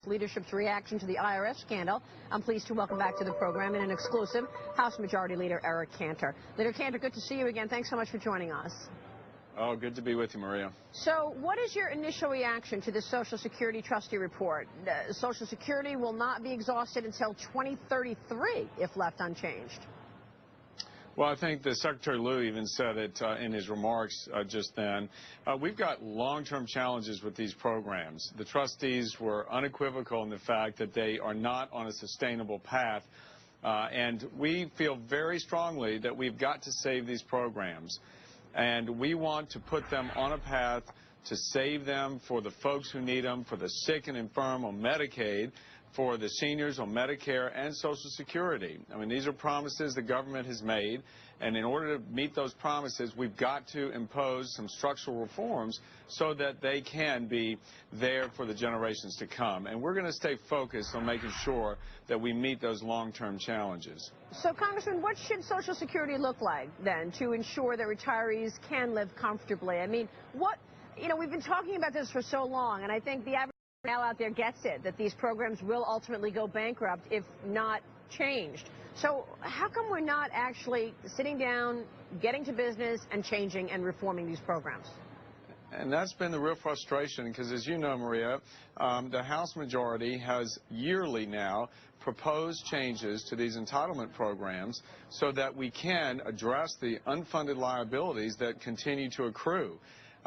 Leadership's reaction to the IRS scandal. I'm pleased to welcome back to the program in an exclusive House Majority Leader Eric Cantor. Leader Cantor, good to see you again. Thanks so much for joining us. Oh, good to be with you, Maria. So what is your initial reaction to the Social Security trustee report? Social Security will not be exhausted until 2033 if left unchanged. Well, I think the Secretary Lew even said it in his remarks just then. We've got long-term challenges with these programs. The trustees were unequivocal in the fact that they are not on a sustainable path. And we feel very strongly that we've got to save these programs. And we want to put them on a path to save them for the folks who need them, for the sick and infirm on Medicaid, for the seniors on Medicare and Social Security. I mean, these are promises the government has made, and in order to meet those promises, we've got to impose some structural reforms so that they can be there for the generations to come. And we're going to stay focused on making sure that we meet those long-term challenges. So, Congressman, what should Social Security look like, then, to ensure that retirees can live comfortably? I mean, we've been talking about this for so long, and I think the average now out there gets it, that these programs will ultimately go bankrupt if not changed. So how come we're not actually sitting down, getting to business, and changing and reforming these programs? And that's been the real frustration, because as you know, Maria, the House majority has yearly now proposed changes to these entitlement programs so that we can address the unfunded liabilities that continue to accrue.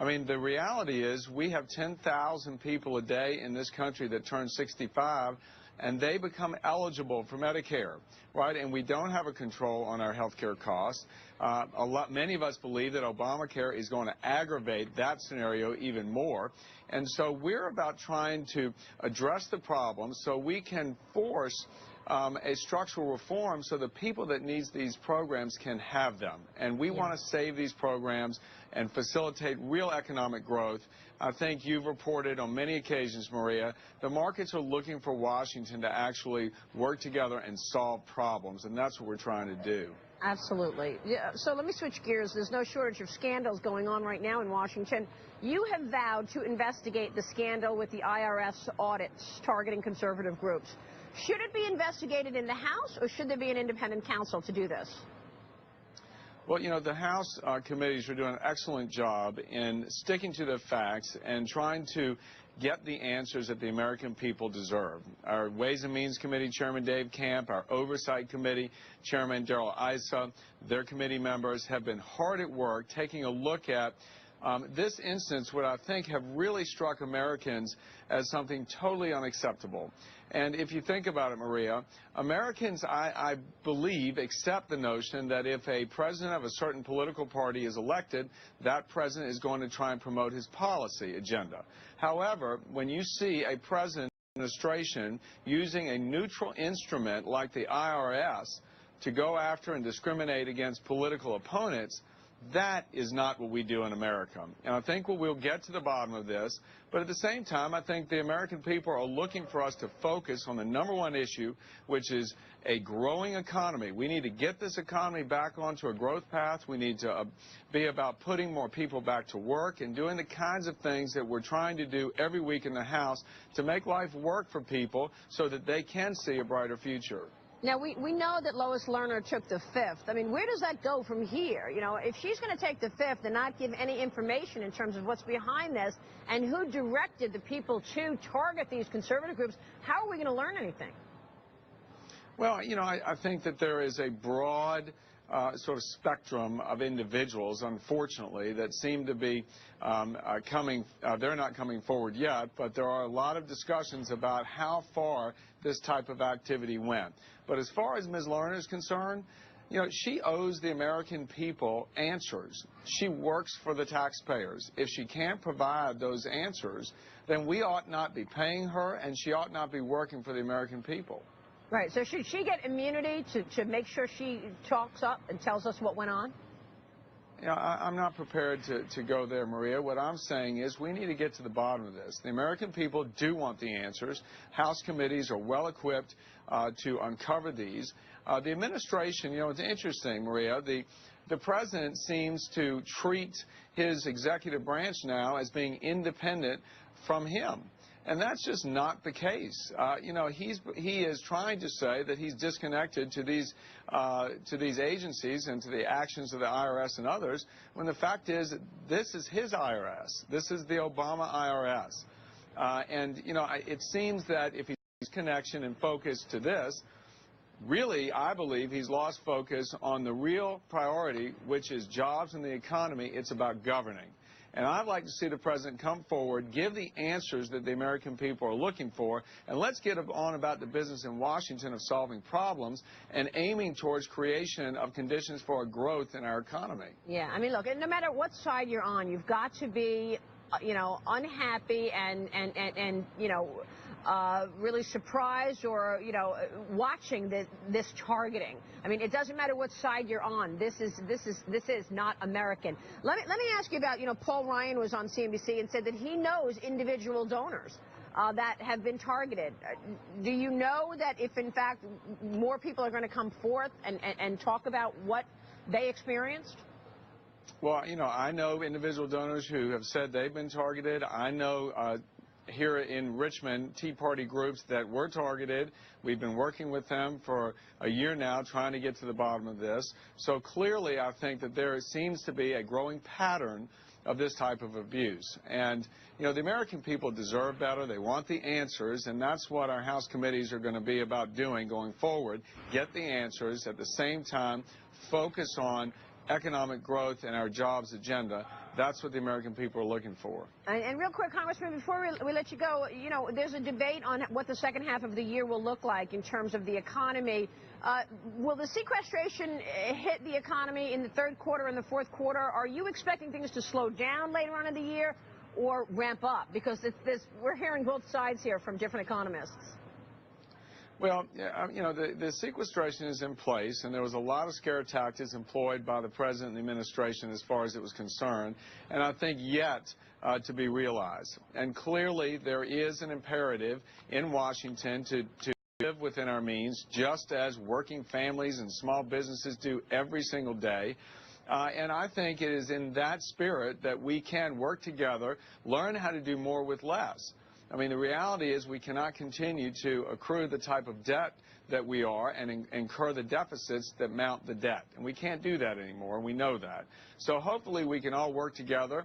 I mean, the reality is we have 10,000 people a day in this country that turn 65, and they become eligible for Medicare, right? And we don't have a control on our health care costs. Many of us believe that Obamacare is going to aggravate that scenario even more. And so we're about trying to address the problem so we can force a structural reform so the people that need these programs can have them. And we want to save these programs and facilitate real economic growth. I think you've reported on many occasions, Maria, the markets are looking for Washington to actually work together and solve problems, and that's what we're trying to do. Absolutely. Yeah, so let me switch gears. There's no shortage of scandals going on right now in Washington. You have vowed to investigate the scandal with the IRS audits targeting conservative groups. Should it be investigated in the House, or should there be an independent counsel to do this? Well, you know, the House committees are doing an excellent job in sticking to the facts and trying to get the answers that the American people deserve. Our Ways and Means Committee Chairman Dave Camp, our Oversight Committee Chairman Darrell Issa, their committee members have been hard at work taking a look at this instance, what I think have really struck Americans as something totally unacceptable. And if you think about it, Maria, Americans, I believe, accept the notion that if a president of a certain political party is elected, that president is going to try and promote his policy agenda. However, when you see a president administration using a neutral instrument like the IRS to go after and discriminate against political opponents, that is not what we do in America. And I think we'll get to the bottom of this, but at the same time, I think the American people are looking for us to focus on the #1 issue, which is a growing economy. We need to get this economy back onto a growth path. We need to be about putting more people back to work and doing the kinds of things that we're trying to do every week in the House to make life work for people so that they can see a brighter future. Now, we know that Lois Lerner took the fifth. I mean, where does that go from here? You know, if she's going to take the fifth and not give any information in terms of what's behind this and who directed the people to target these conservative groups, how are we going to learn anything? Well, you know, I think that there is a broad sort of spectrum of individuals, unfortunately, that seem to be they're not coming forward yet, but there are a lot of discussions about how far this type of activity went. But as far as Ms. Lerner is concerned, you know, she owes the American people answers. She works for the taxpayers. If she can't provide those answers, then we ought not be paying her, and she ought not be working for the American people. Right. So should she get immunity to make sure she talks up and tells us what went on? You know, I'm not prepared to go there, Maria. What I'm saying is we need to get to the bottom of this. The American people do want the answers. House committees are well equipped to uncover these. The administration, you know, it's interesting, Maria. The president seems to treat his executive branch now as being independent from him. And that's just not the case. You know, he is trying to say that he's disconnected to these agencies and to the actions of the IRS and others, when the fact is that this is his IRS. This is the Obama IRS. And, you know, it seems that if he's connection and focus to this, really, I believe he's lost focus on the real priority, which is jobs and the economy. It's about governing. And I'd like to see the president come forward, give the answers that the American people are looking for, and let's get on about the business in Washington of solving problems and aiming towards creation of conditions for a growth in our economy. Yeah, I mean, look, no matter what side you're on, you've got to be, you know, unhappy and you know, really surprised or, you know, watching this targeting. I mean, it doesn't matter what side you're on. This is not American. Let me ask you about, you know, Paul Ryan was on CNBC and said that he knows individual donors that have been targeted. Do you know that if, in fact, more people are going to come forth and talk about what they experienced? Well, you know, I know individual donors who have said they've been targeted. I know here in Richmond, Tea Party groups that were targeted. We've been working with them for a year now trying to get to the bottom of this. So clearly, I think that there seems to be a growing pattern of this type of abuse. And, you know, the American people deserve better. They want the answers, and that's what our House committees are going to be about doing going forward. Get the answers, at the same time focus on economic growth and our jobs agenda. That's what the American people are looking for. And real quick, Congressman, before we let you go, you know, there's a debate on what the second half of the year will look like in terms of the economy. Will the sequestration hit the economy in the third quarter and the fourth quarter? Are you expecting things to slow down later on in the year or ramp up? Because we're hearing both sides here from different economists. Well, you know, the sequestration is in place, and there was a lot of scare tactics employed by the president and the administration as far as it was concerned, and I think yet to be realized. And clearly, there is an imperative in Washington to live within our means, just as working families and small businesses do every single day. And I think it is in that spirit that we can work together, learn how to do more with less. I mean, the reality is we cannot continue to accrue the type of debt that we are and incur the deficits that mount the debt. And we can't do that anymore, and we know that. So hopefully we can all work together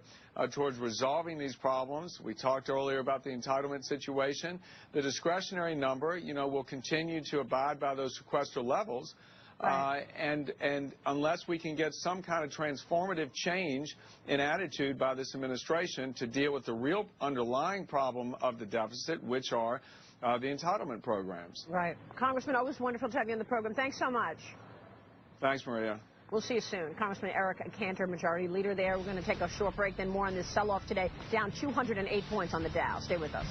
towards resolving these problems. We talked earlier about the entitlement situation. The discretionary number, you know, will continue to abide by those sequester levels. Right. And unless we can get some kind of transformative change in attitude by this administration to deal with the real underlying problem of the deficit, which are the entitlement programs. Right. Congressman, always wonderful to have you on the program. Thanks so much. Thanks, Maria. We'll see you soon. Congressman Eric Cantor, Majority Leader there. We're going to take a short break, then more on this sell-off today. Down 208 points on the Dow. Stay with us.